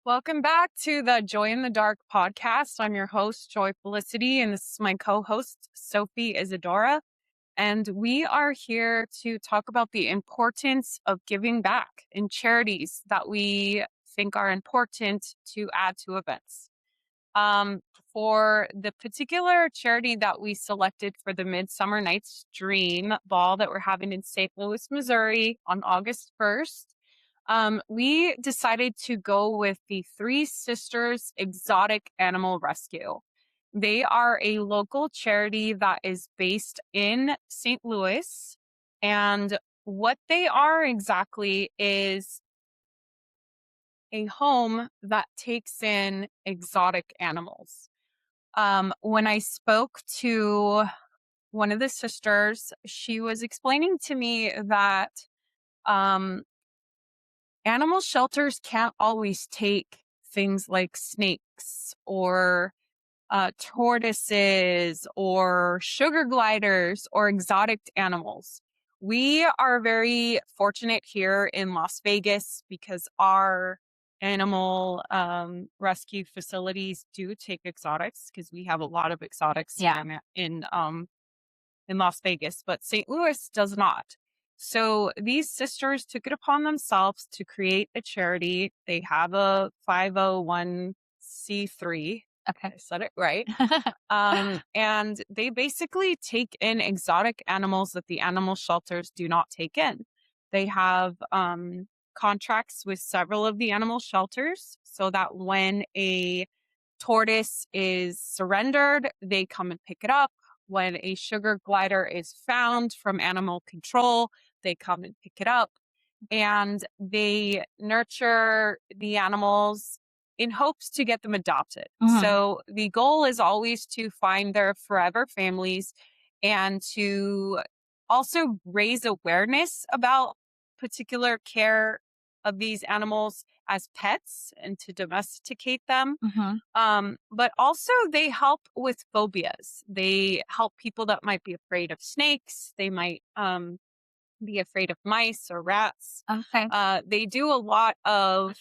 Welcome back to the Joy in the Dark podcast. I'm your host, Joy Felicity, and this is my co-host, Sophie Isadora. And we are here to talk about the importance of giving back in charities that we think are important to add to events. Um, for the particular charity that we selected for the Midsummer Night's Dream ball that we're having in St. Louis, Missouri on August 1st, we decided to go with the Three Sisters Exotic Animal Rescue. They are a local charity that is based in St. Louis. And what they are exactly is a home that takes in exotic animals. When I spoke to one of the sisters, she was explaining to me that um, animal shelters can't always take things like snakes or tortoises or sugar gliders or exotic animals. We are very fortunate here in Las Vegas because our animal rescue facilities do take exotics because we have a lot of exotics Yeah. in Las Vegas, but St. Louis does not. So these sisters took it upon themselves to create a charity. They have a 501c3. Okay. I said it right. And they basically take in exotic animals that the animal shelters do not take in. They have contracts with several of the animal shelters so that when a tortoise is surrendered, they come and pick it up. When a sugar glider is found from animal control, they come and pick it up. And they nurture the animals in hopes to get them adopted. Mhm. So the goal is always to find their forever families and to also raise awareness about particular care of these animals as pets and to domesticate them. Mhm. But also they help with phobias. They help people that might be afraid of snakes. They might be afraid of mice or rats. Okay. They do a lot of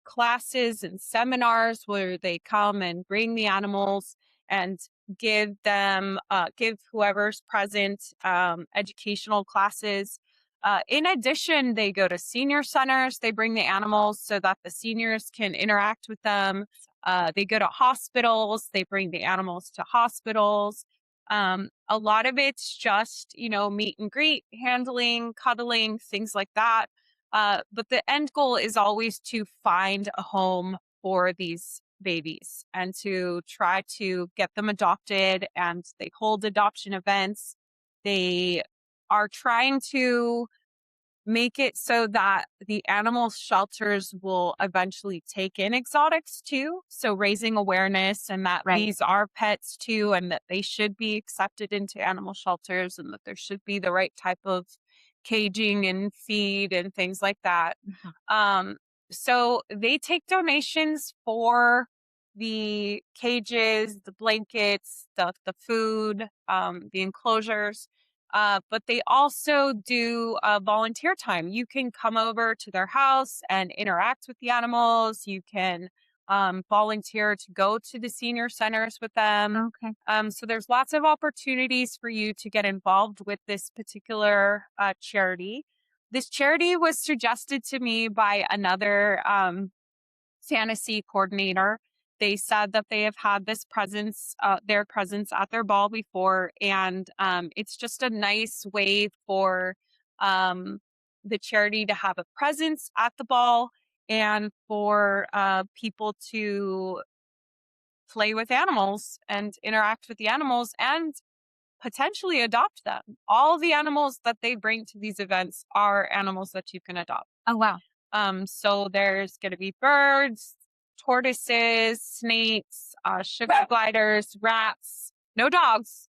classes and seminars where they come and bring the animals and give whoever's present educational classes. In addition, they go to senior centers. They bring the animals so that the seniors can interact with them. They go to hospitals. They bring the animals to hospitals. A lot of it's just, meet and greet, handling, cuddling, things like that. But the end goal is always to find a home for these babies and to try to get them adopted. And they hold adoption events. They are trying to make it so that the animal shelters will eventually take in exotics too. So raising awareness and that Right. these are pets too, and that they should be accepted into animal shelters and that there should be the right type of caging and feed and things like that. Mhm. So they take donations for the cages, the blankets, the food, the enclosures. But they also do volunteer time. You can come over to their house and interact with the animals. You can volunteer to go to the senior centers with them. Okay. So there's lots of opportunities for you to get involved with this particular charity. This charity was suggested to me by another fantasy coordinator. They said that they have had their presence at their ball before, and it's just a nice way for um, the charity to have a presence at the ball and for people to play with animals and interact with the animals and potentially adopt them. All the animals that they bring to these events are animals that you can adopt. Oh, wow. So there's going to be birds, tortoises, snakes, sugar gliders, rats, no dogs,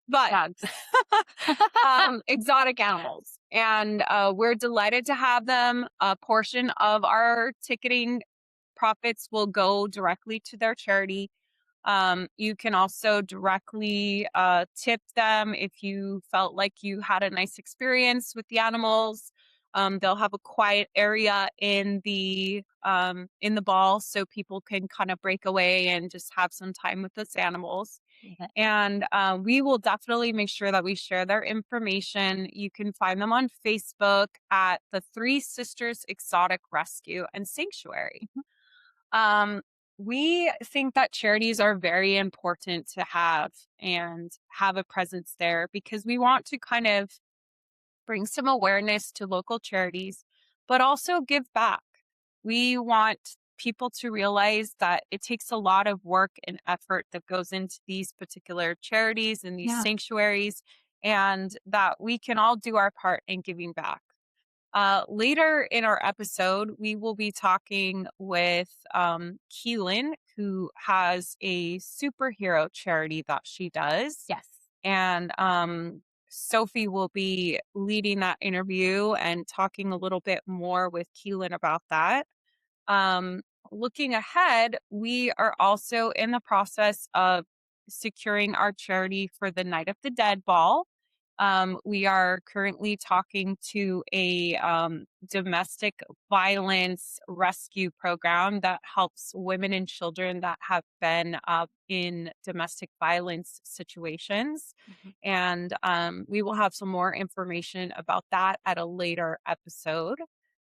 but Dogs. exotic animals. And we're delighted to have them. A portion of our ticketing profits will go directly to their charity. You can also directly tip them if you felt like you had a nice experience with the animals, They'll have a quiet area in the ball so people can kind of break away and just have some time with those animals. Okay. And we will definitely make sure that we share their information. You can find them on Facebook at the Three Sisters Exotic Rescue and Sanctuary. Mhm. Um, we think that charities are very important to have a presence there because we want to kind of bring some awareness to local charities, but also give back. We want people to realize that it takes a lot of work and effort that goes into these particular charities and these Yeah. sanctuaries, and that we can all do our part in giving back. Later in our episode, we will be talking with Keelan, who has a superhero charity that she does. Yes. And Sophie will be leading that interview and talking a little bit more with Keelan about that. Um, Looking ahead, we are also in the process of securing our charity for the Night of the Dead ball. We are currently talking to a domestic violence rescue program that helps women and children that have been in domestic violence situations. Mhm. And we will have some more information about that at a later episode.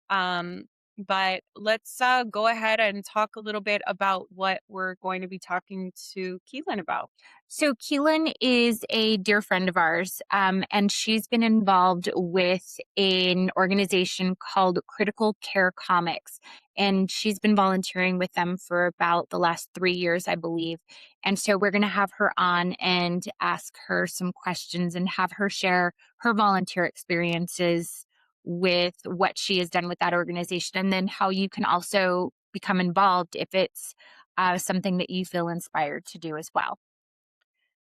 Um, but let's go ahead and talk a little bit about what we're going to be talking to Keelan about. So Keelan is a dear friend of ours, and she's been involved with an organization called Critical Care Comics. And she's been volunteering with them for about the last 3 years, I believe. And so we're going to have her on and ask her some questions and have her share her volunteer experiences with what she has done with that organization, and then how you can also become involved if it's something that you feel inspired to do as well.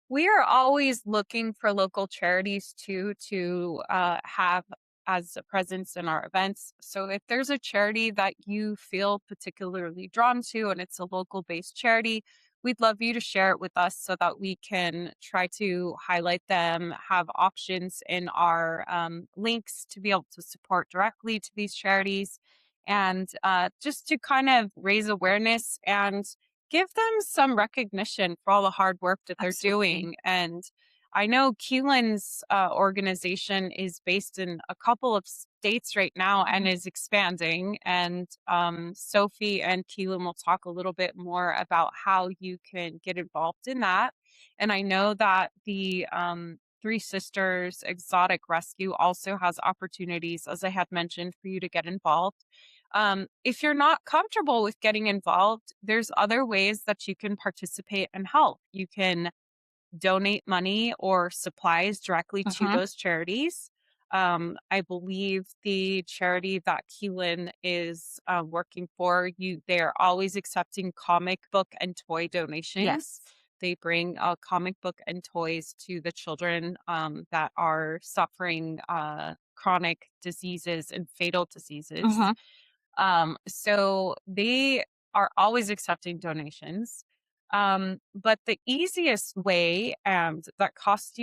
We are always looking for local charities too to have as a presence in our events. So if there's a charity that you feel particularly drawn to and it's a local based charity, we'd love you to share it with us so that we can try to highlight them, have options in our links to be able to support directly to these charities, and just to kind of raise awareness and give them some recognition for all the hard work that they're Absolutely. doing. And I know Keelan's organization is based in a couple of states right now and Mhm. is expanding. And Sophie and Keelan will talk a little bit more about how you can get involved in that. And I know that the Three Sisters Exotic Rescue also has opportunities, as I had mentioned, for you to get involved. If you're not comfortable with getting involved, there's other ways that you can participate and help. You can donate money or supplies directly to Uh-huh. those charities. I believe the charity that Keelan is working for, they are always accepting comic book and toy donations. Yes. They bring comic book and toys to the children that are suffering chronic diseases and fatal diseases. Uh-huh. So they are always accepting donations. But the easiest way and that costs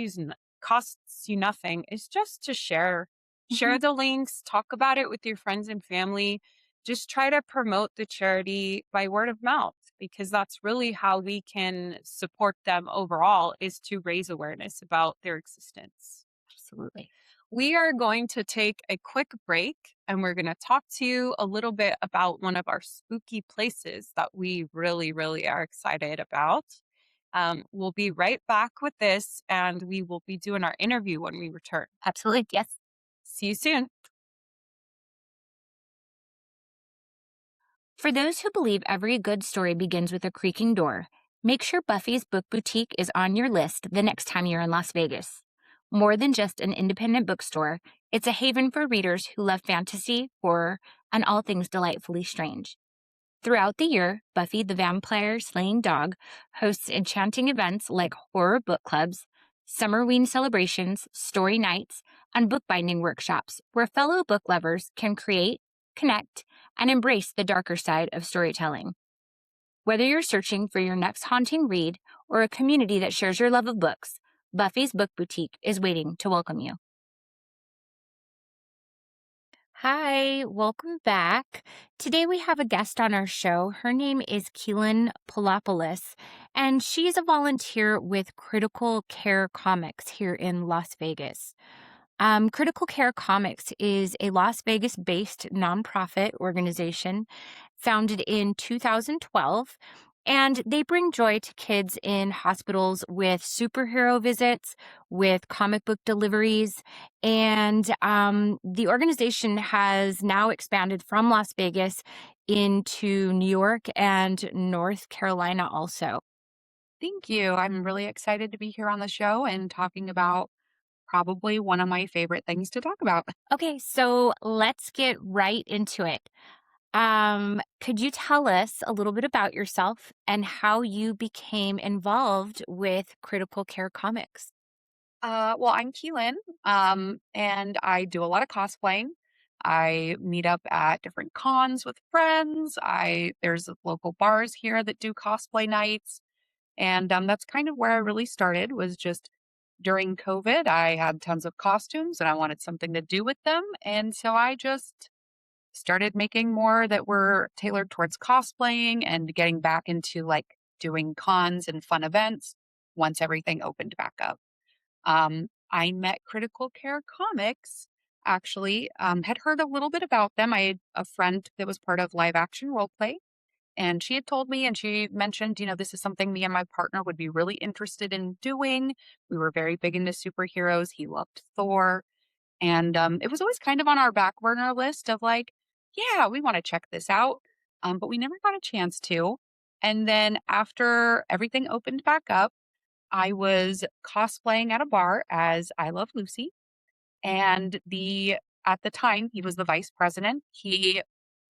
you nothing is just to share Mhm. the links, talk about it with your friends and family. Just try to promote the charity by word of mouth because that's really how we can support them overall is to raise awareness about their existence. Absolutely. We are going to take a quick break and we're going to talk to you a little bit about one of our spooky places that we really, really are excited about. We'll be right back with this and we will be doing our interview when we return. Absolutely. Yes. See you soon. For those who believe every good story begins with a creaking door, make sure Buffy's Book Boutique is on your list the next time you're in Las Vegas. More than just an independent bookstore, it's a haven for readers who love fantasy, horror, and all things delightfully strange. Throughout the year, Buffy the Vampire Slaying Dog hosts enchanting events like horror book clubs, Summerween celebrations, story nights, and bookbinding workshops where fellow book lovers can create, connect, and embrace the darker side of storytelling. Whether you're searching for your next haunting read or a community that shares your love of books, Buffy's Book Boutique is waiting to welcome you. Hi, welcome back. Today we have a guest on our show. Her name is Keelan Polopoulos, and she's a volunteer with Critical Care Comics here in Las Vegas. Critical Care Comics is a Las Vegas based nonprofit organization founded in 2012. And they bring joy to kids in hospitals with superhero visits, with comic book deliveries. And the organization has now expanded from Las Vegas into New York and North Carolina also. Thank you. I'm really excited to be here on the show and talking about probably one of my favorite things to talk about. Okay, so let's get right into it. Could you tell us a little bit about yourself and how you became involved with Critical Care Comics? Well, I'm Keelan, and I do a lot of cosplaying. I meet up at different cons with friends. There's local bars here that do cosplay nights, and that's kind of where I really started. Was just during COVID. I had tons of costumes, and I wanted something to do with them, and so I just started making more that were tailored towards cosplaying and getting back into like doing cons and fun events once everything opened back up. I met Critical Care Comics, actually, had heard a little bit about them. I had a friend that was part of live action role play, and she had told me and she mentioned, this is something me and my partner would be really interested in doing. We were very big into superheroes. He loved Thor. And it was always kind of on our back burner list of like, yeah, we want to check this out. But we never got a chance to. And then after everything opened back up, I was cosplaying at a bar as I Love Lucy. And at the time, he was the vice president. He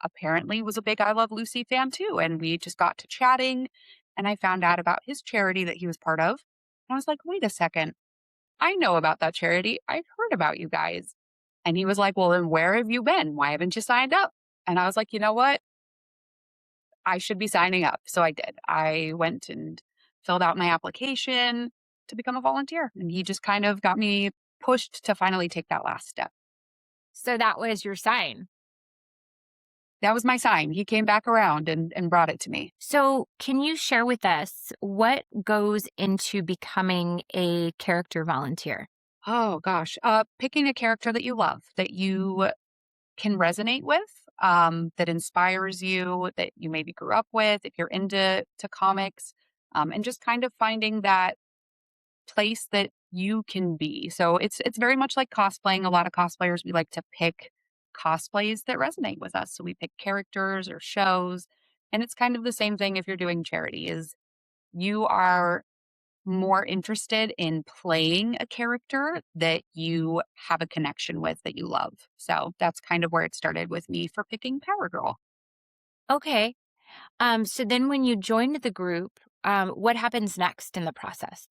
apparently was a big I Love Lucy fan too. And we just got to chatting. And I found out about his charity that he was part of. And I was like, wait a second. I know about that charity. I've heard about you guys. And he was like, well, then where have you been? Why haven't you signed up? And I was like, you know what? I should be signing up. So I did. I went and filled out my application to become a volunteer. And he just kind of got me pushed to finally take that last step. So that was your sign. That was my sign. He came back around and brought it to me. So, can you share with us what goes into becoming a character volunteer? Oh gosh. Picking a character that you love, that you can resonate with, that inspires you, that you maybe grew up with, if you're into comics, and just kind of finding that place that you can be. So it's very much like cosplaying. A lot of cosplayers, we like to pick cosplays that resonate with us. So we pick characters or shows, and it's kind of the same thing if you're doing charity. Is you are more interested in playing a character that you have a connection with that you love. So that's kind of where it started with me for picking Power Girl. Okay. So then when you joined the group, what happens next in the process?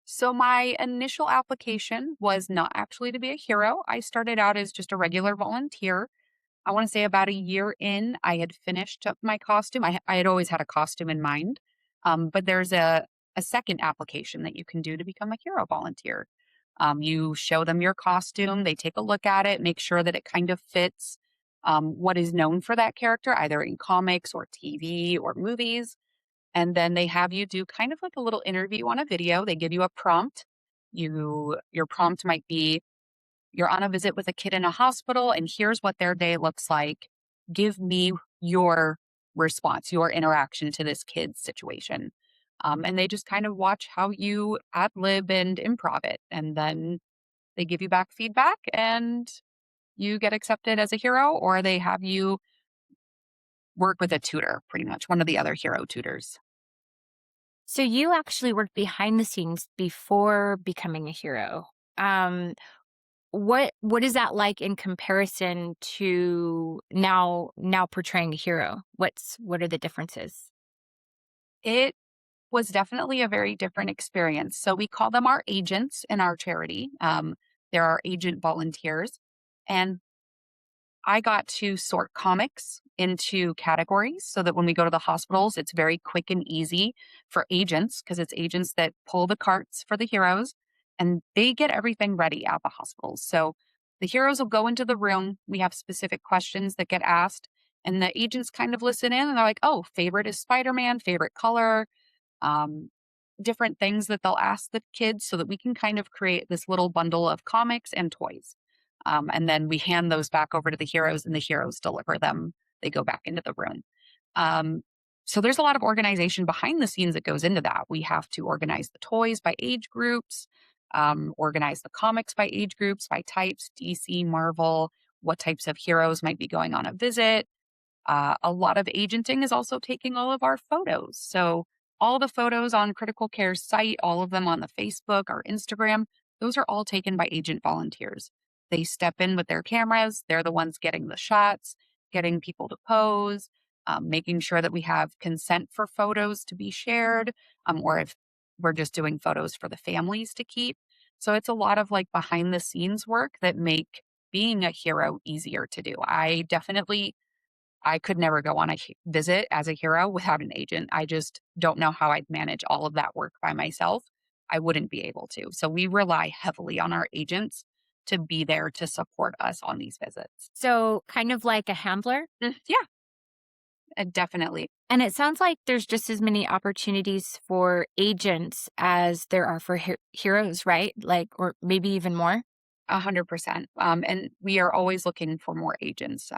So my initial application was not actually to be a hero. I started out as just a regular volunteer. I want to say about a year in, I had finished up my costume. I had always had a costume in mind, but there's a second application that you can do to become a hero volunteer. You show them your costume, they take a look at it, make sure that it kind of fits what is known for that character, either in comics or TV or movies. And then they have you do kind of like a little interview on a video. They give you a prompt. Your prompt might be, you're on a visit with a kid in a hospital, and here's what their day looks like. Give me your response, your interaction to this kid's situation. And they just kind of watch how you ad lib and improv it. And then they give you back feedback, and you get accepted as a hero, or they have you work with a tutor, pretty much one of the other hero tutors. So you actually worked behind the scenes before becoming a hero. Um, what is that like in comparison to now portraying a hero? What are the differences? It was definitely a very different experience. So we call them our agents in our charity. There are agent volunteers. And I got to sort comics into categories so that when we go to the hospitals, it's very quick and easy for agents because it's agents that pull the carts for the heroes and they get everything ready at the hospitals. So The heroes will go into the room. We have specific questions that get asked, and the agents kind of listen in and they're like, oh, favorite is Spider-Man, favorite color, um, different things that they'll ask the kids so that we can kind of create this little bundle of comics and toys. And then we hand those back over to the heroes and the heroes deliver them. They go back into the room. Um, so there's a lot of organization behind the scenes that goes into that. We have to organize the toys by age groups, organize the comics by age groups, by types, DC, Marvel, what types of heroes might be going on a visit. A lot of agenting is also taking all of our photos. So, all the photos on Critical Care's site, all of them on the Facebook or Instagram, those are all taken by agent volunteers. They step in with their cameras, they're the ones getting the shots, getting people to pose, making sure that we have consent for photos to be shared, or if we're just doing photos for the families to keep. So, it's a lot of like behind the scenes work that make being a hero easier to do. I could never go on a visit as a hero without an agent. I just don't know how I'd manage all of that work by myself. I wouldn't be able to. So we rely heavily on our agents to be there to support us on these visits. So, kind of like a handler. Yeah, definitely. And it sounds like there's just as many opportunities for agents as there are for heroes, right? Like, or maybe even more. 100%. And we are always looking for more agents.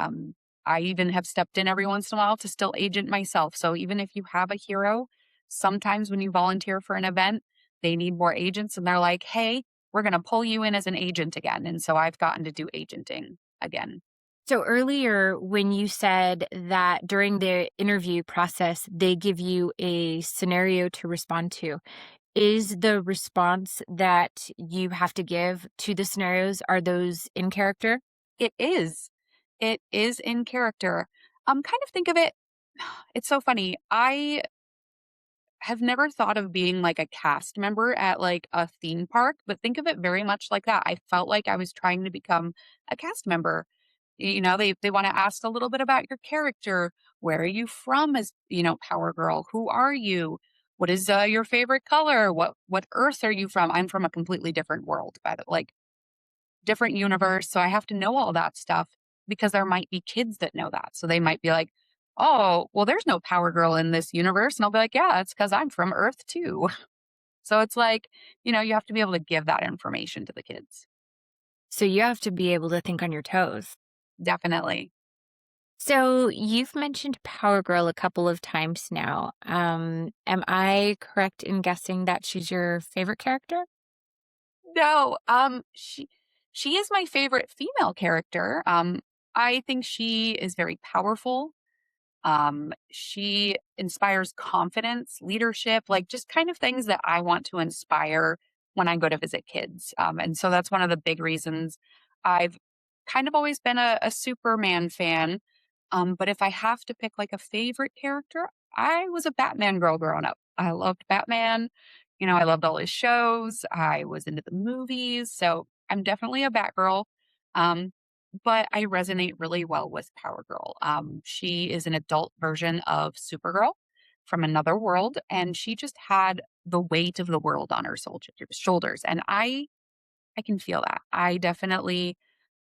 I even have stepped in every once in a while to still agent myself. So even if you have a hero, sometimes when you volunteer for an event, they need more agents and they're like, hey, we're going to pull you in as an agent again. And so I've gotten to do agenting again. So earlier, when you said that during the interview process, they give you a scenario to respond to, is the response that you have to give to the scenarios, are those in character? It is. It is in character. Kind of think of it. It's so funny. I have never thought of being like a cast member at like a theme park, but think of it very much like that. I felt like I was trying to become a cast member. They want to ask a little bit about your character. Where are you from as, Power Girl? Who are you? What is your favorite color? What earth are you from? I'm from a completely different world, by the like different universe. So I have to know all that stuff because there might be kids that know that. So they might be like, oh, well, there's no Power Girl in this universe. And I'll be like, yeah, it's because I'm from Earth too. So it's like, you have to be able to give that information to the kids. So you have to be able to think on your toes. Definitely. So you've mentioned Power Girl a couple of times now. Am I correct in guessing that she's your favorite character? No, she is my favorite female character. I think she is very powerful. She inspires confidence, leadership, like just kind of things that I want to inspire when I go to visit kids. And so that's one of the big reasons I've kind of always been a Superman fan. But if I have to pick like a favorite character, I was a Batman girl growing up. I loved Batman. I loved all his shows. I was into the movies. So I'm definitely a Batgirl. Um, but I resonate really well with Power Girl. She is an adult version of Supergirl from another world, and she just had the weight of the world on her shoulders. And I can feel that. I definitely,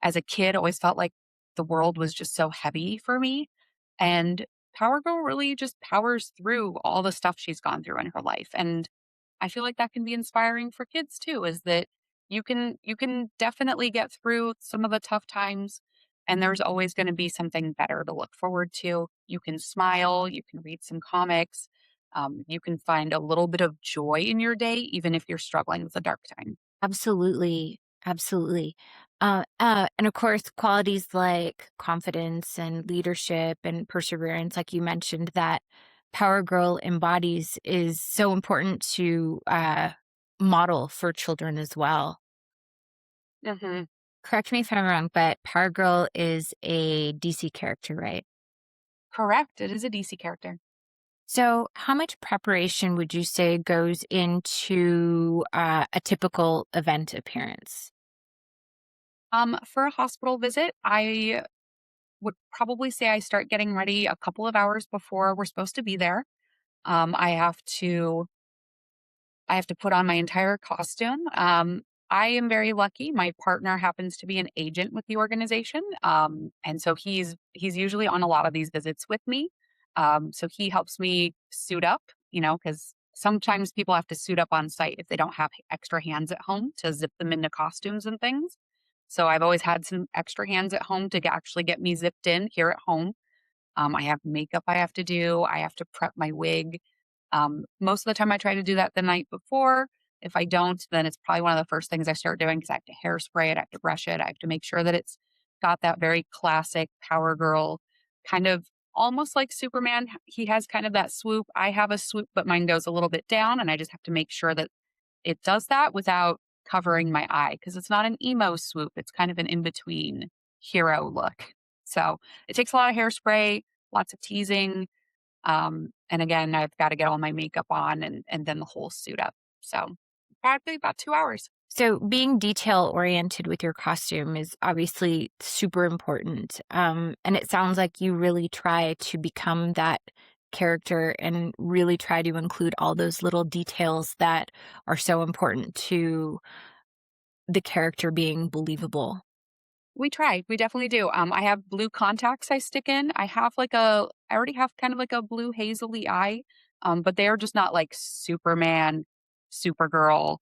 as a kid, always felt like the world was just so heavy for me. And Power Girl really just powers through all the stuff she's gone through in her life. And I feel like that can be inspiring for kids too, is that you can definitely get through some of the tough times and there's always going to be something better to look forward to. You can smile, you can read some comics, you can find a little bit of joy in your day, even if you're struggling with a dark time. Absolutely. Absolutely. And of course, qualities like confidence and leadership and perseverance, like you mentioned, that Power Girl embodies is so important to model for children as well. Hmm. Correct me if I'm wrong, but Power Girl is a DC character, right? Correct. It is a DC character. So, how much preparation would you say goes into a typical event appearance? For a hospital visit, I would probably say I start getting ready a couple of hours before we're supposed to be there. Um, I have to I have to put on my entire costume. I am very lucky. My partner happens to be an agent with the organization, and so he's usually on a lot of these visits with me. So he helps me suit up, because sometimes people have to suit up on site if they don't have extra hands at home to zip them into costumes and things. So I've always had some extra hands at home to actually get me zipped in here at home. I have makeup I have to do. I have to prep my wig. Most of the time, I try to do that the night before. If I don't, then it's probably one of the first things I start doing because I have to hairspray it, I have to brush it, I have to make sure that it's got that very classic Power Girl kind of almost like Superman. He has kind of that swoop. I have a swoop, but mine goes a little bit down, and I just have to make sure that it does that without covering my eye because it's not an emo swoop. It's kind of an in between hero look. So it takes a lot of hairspray, lots of teasing, and again, I've got to get all my makeup on and then the whole suit up. So probably about 2 hours. So, being detail oriented with your costume is obviously super important. And it sounds like you really try to become that character and really try to include all those little details that are so important to the character being believable. We try. We definitely do. I have blue contacts I stick in. I already have kind of like a blue hazily eye, but they are just not like Superman, Supergirl,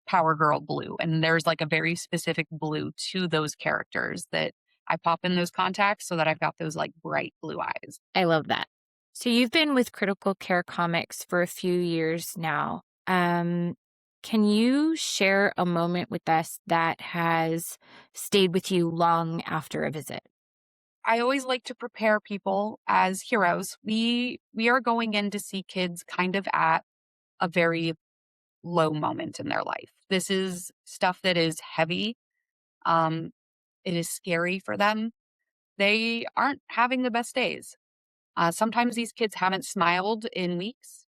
Power Girl blue. And there's like a very specific blue to those characters that I pop in those contacts so that I've got those like bright blue eyes. I love that. So, you've been with Critical Care Comics for a few years now. Can you share a moment with us that has stayed with you long after a visit? I always like to prepare people as heroes. We are going in to see kids kind of at a very low moment in their life. This is stuff that is heavy. Um, it is scary for them. They aren't having the best days. Sometimes these kids haven't smiled in weeks.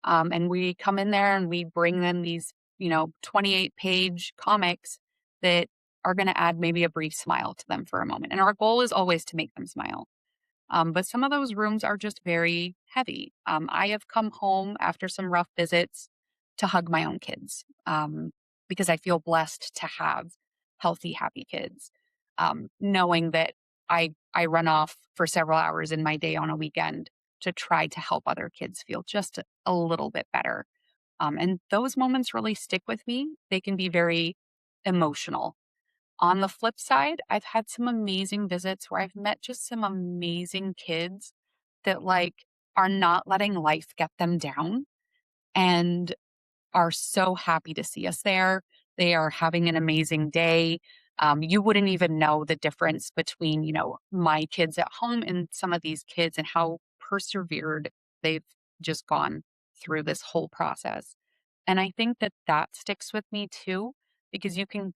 And we come in there and we bring them these, 28-page comics that are going to add maybe a brief smile to them for a moment. And our goal is always to make them smile. But some of those rooms are just very heavy. I have come home after some rough visits to hug my own kids because I feel blessed to have healthy, happy kids. Knowing that I run off for several hours in my day on a weekend to try to help other kids feel just a little bit better. And those moments really stick with me. They can be very emotional. On the flip side, I've had some amazing visits where I've met just some amazing kids that are not letting life get them down and are so happy to see us there. They are having an amazing day. You wouldn't even know the difference between, my kids at home and some of these kids and how persevered they've just gone through this whole process. And I think that that sticks with me too, because you can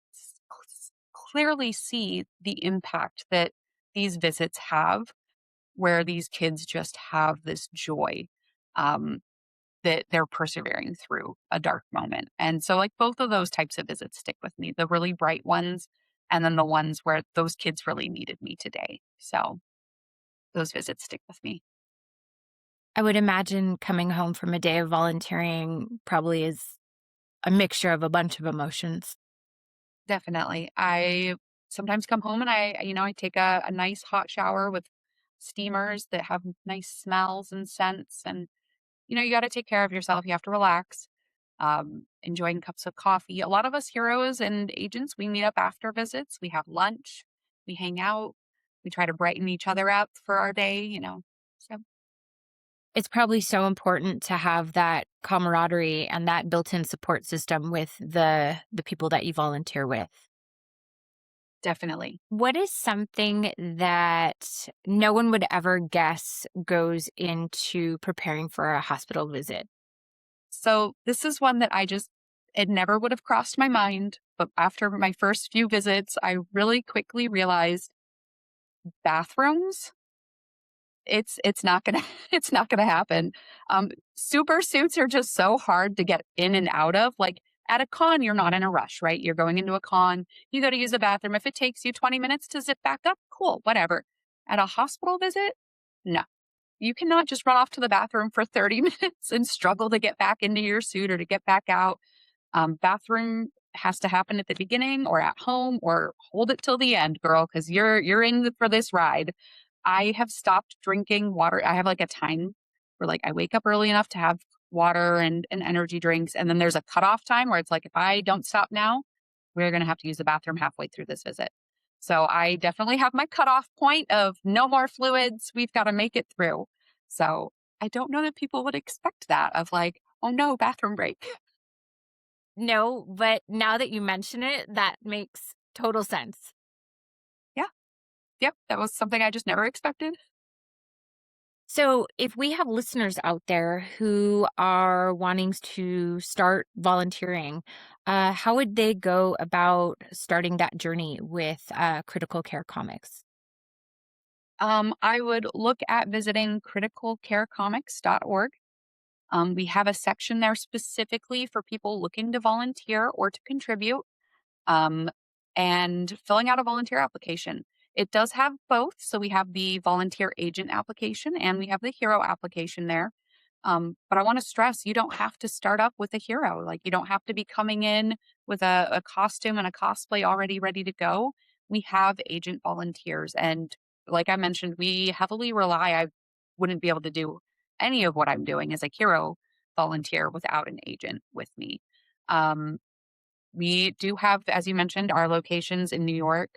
clearly see the impact that these visits have, where these kids just have this joy. Um, that they're persevering through a dark moment. And so, both of those types of visits stick with me, the really bright ones and then the ones where those kids really needed me today. So, those visits stick with me. I would imagine coming home from a day of volunteering probably is a mixture of a bunch of emotions. Definitely. I sometimes come home and I take a nice hot shower with steamers that have nice smells and scents. And, you got to take care of yourself. You have to relax. Enjoying cups of coffee. A lot of us heroes and agents, we meet up after visits. We have lunch. We hang out. We try to brighten each other up for our day. So It's probably so important to have that camaraderie and that built-in support system with the people that you volunteer with. definitely. What is something that no one would ever guess goes into preparing for a hospital visit? So this is one that it never would have crossed my mind. But after my first few visits, I really quickly realized bathrooms, it's not gonna it's not gonna happen. Super suits are just so hard to get in and out of. Like at a con, you're not in a rush, right? You're going into a con, you got to use the bathroom. If it takes you 20 minutes to zip back up, cool, whatever. At a hospital visit, no. You cannot just run off to the bathroom for 30 minutes and struggle to get back into your suit or to get back out. Bathroom has to happen at the beginning or at home, or hold it till the end, girl, because you're in for this ride. I have stopped drinking water. I have like a time where like I wake up early enough to have water and energy drinks. And then there's a cutoff time where it's like, if I don't stop now, we're going to have to use the bathroom halfway through this visit. So I definitely have my cutoff point of no more fluids. We've got to make it through. So I don't know that people would expect that of like, oh no, bathroom break. No, but now that you mention it, that makes total sense. Yeah. Yep. That was something I just never expected. So, if we have listeners out there who are wanting to start volunteering, how would they go about starting that journey with Critical Care Comics? I would look at visiting criticalcarecomics.org. We have a section there specifically for people looking to volunteer or to contribute, um, and filling out a volunteer application. It does have both. So we have the volunteer agent application and we have the hero application there. But I want to stress you don't have to start up with a hero. Like, you don't have to be coming in with a costume and a cosplay already ready to go. We have agent volunteers. And like I mentioned, we heavily rely, I wouldn't be able to do any of what I'm doing as a hero volunteer without an agent with me. Um, we do have, as you mentioned, our locations in New York,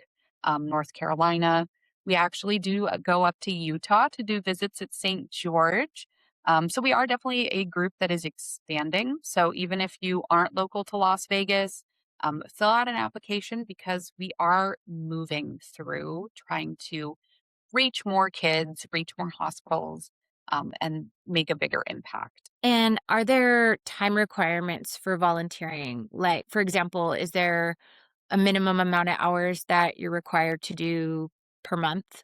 North Carolina. We actually do go up to Utah to do visits at St. George. So we are definitely a group that is expanding. So even if you aren't local to Las Vegas, fill out an application because we are moving through trying to reach more kids, reach more hospitals, and make a bigger impact. And are there time requirements for volunteering? Like, for example, is there a minimum amount of hours that you're required to do per month?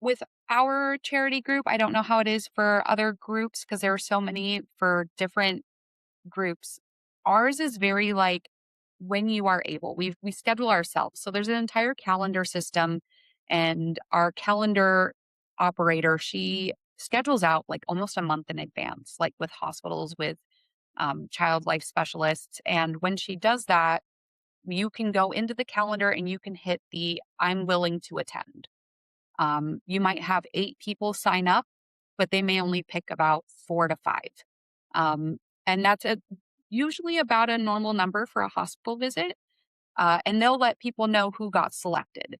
With our charity group, I don't know how it is for other groups because there are so many for different groups. Ours is very like when you are able. We schedule ourselves. So there's an entire calendar system, and our calendar operator, she schedules out like almost a month in advance, like with hospitals, with child life specialists. And when she does that, you can go into the calendar and you can hit the I'm willing to attend. You might have 8 people sign up, but they may only pick about 4 to 5. Um, and that's usually about a normal number for a hospital visit. And they'll let people know who got selected.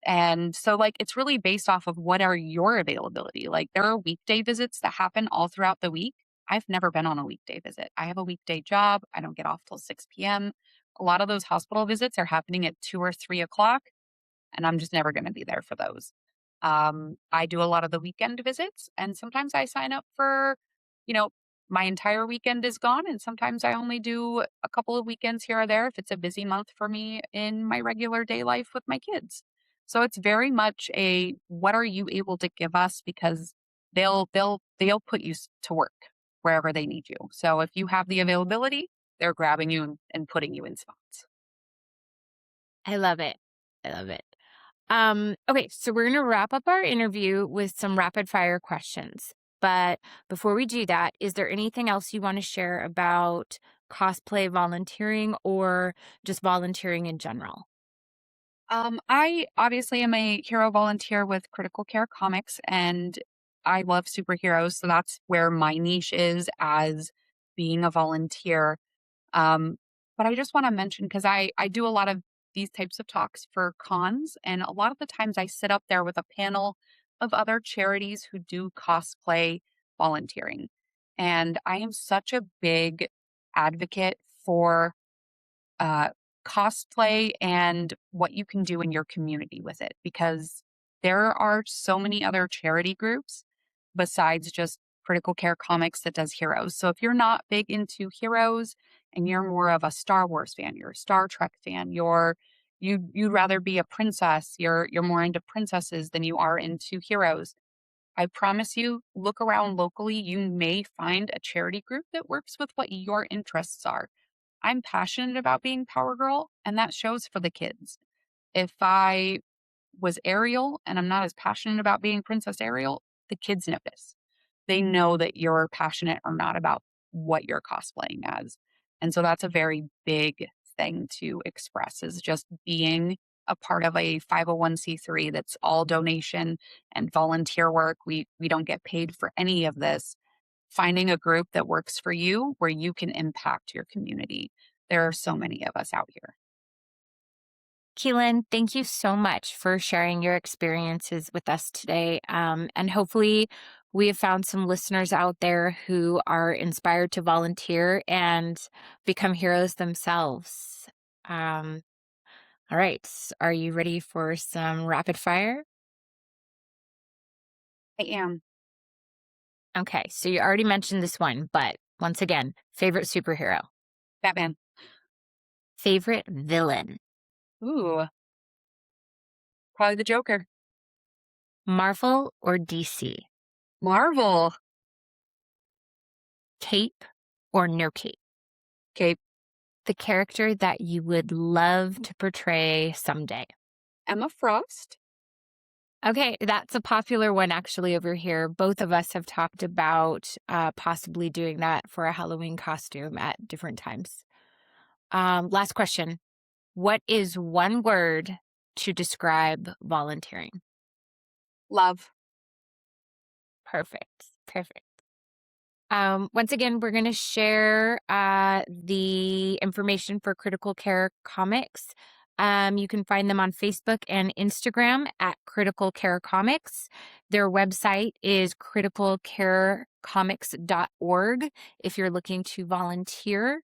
And so, like, it's really based off of what are your availability. Like, there are weekday visits that happen all throughout the week. I've never been on a weekday visit. I have a weekday job. I don't get off till 6 p.m. A lot of those hospital visits are happening at 2 or 3 o'clock, and I'm just never going to be there for those. I do a lot of the weekend visits, and sometimes I sign up for, you know, my entire weekend is gone, and sometimes I only do a couple of weekends here or there if it's a busy month for me in my regular day life with my kids. So it's very much a what are you able to give us, because they'll put you to work wherever they need you. So if you have the availability, they're grabbing you and putting you in spots. I love it. I love it. Okay, so we're going to wrap up our interview with some rapid fire questions. But before we do that, is there anything else you want to share about cosplay volunteering or just volunteering in general? I obviously am a hero volunteer with Critical Care Comics, and I love superheroes. So that's where my niche is as being a volunteer. Um, but I just want to mention, because I do a lot of these types of talks for cons, and a lot of the times I sit up there with a panel of other charities who do cosplay volunteering. And I am such a big advocate for uh, cosplay and what you can do in your community with it, because there are so many other charity groups besides just Critical Care Comics that does heroes. So if you're not big into heroes and you're more of a Star Wars fan, you're a Star Trek fan, you'd rather be a princess, you're more into princesses than you are into heroes. I promise you, look around locally, you may find a charity group that works with what your interests are. I'm passionate about being Power Girl, and that shows for the kids. If I was Ariel and I'm not as passionate about being Princess Ariel, the kids notice. They know that you're passionate or not about what you're cosplaying as. And so that's a very big thing to express is just being a part of a 501c3 that's all donation and volunteer work. We don't get paid for any of this. Finding a group that works for you where you can impact your community. There are so many of us out here. Keelan, thank you so much for sharing your experiences with us today. And hopefully, we have found some listeners out there who are inspired to volunteer and become heroes themselves. Um, all right. Are you ready for some rapid fire? I am. Okay. So you already mentioned this one, but once again, favorite superhero, Batman. favorite villain, Ooh, probably the Joker. Marvel or DC, Marvel. cape or no cape, Cape. the character that you would love to portray someday. Emma Frost. Okay, that's a popular one actually over here. Both of us have talked about possibly doing that for a Halloween costume at different times. Last question. What is one word to describe volunteering? Love. Perfect. Perfect. Once again, we're going to share the information for Critical Care Comics. You can find them on Facebook and Instagram at Critical Care Comics. Their website is criticalcarecomics.org if you're looking to volunteer.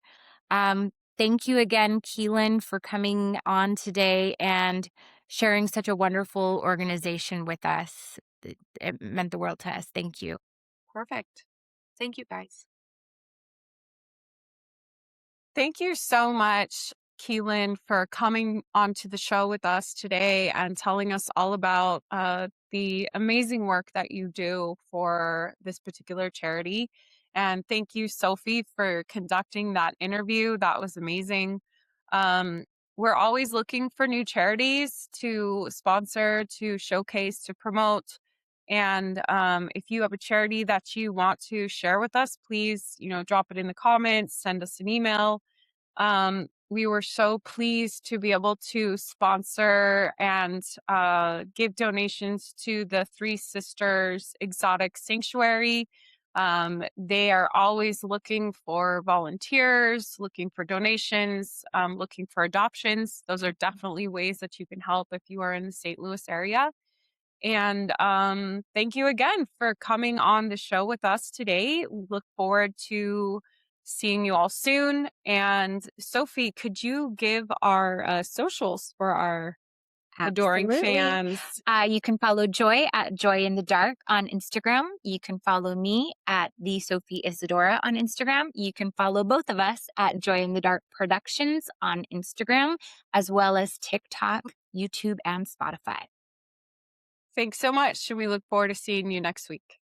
Thank you again, Keelan, for coming on today and sharing such a wonderful organization with us. It meant the world to us. Thank you. Perfect. Thank you, guys. Thank you so much, Keelan, for coming onto the show with us today and telling us all about the amazing work that you do for this particular charity. And thank you, Sophie, for conducting that interview. That was amazing. Um, we're always looking for new charities to sponsor, to showcase, to promote. And if you have a charity that you want to share with us, please, drop it in the comments, send us an email. We were so pleased to be able to sponsor and give donations to the Three Sisters Exotic Sanctuary. They are always looking for volunteers, looking for donations, looking for adoptions. Those are definitely ways that you can help if you are in the St. Louis area. And thank you again for coming on the show with us today. Look forward to seeing you all soon. And Sophie, could you give our socials for our adoring Absolutely. fans? You can follow Joy at Joy in the Dark on Instagram. You can follow me at the Sophie Isadora on Instagram. You can follow both of us at Joy in the Dark Productions on Instagram, as well as TikTok, YouTube, and Spotify. Thanks so much. And we look forward to seeing you next week.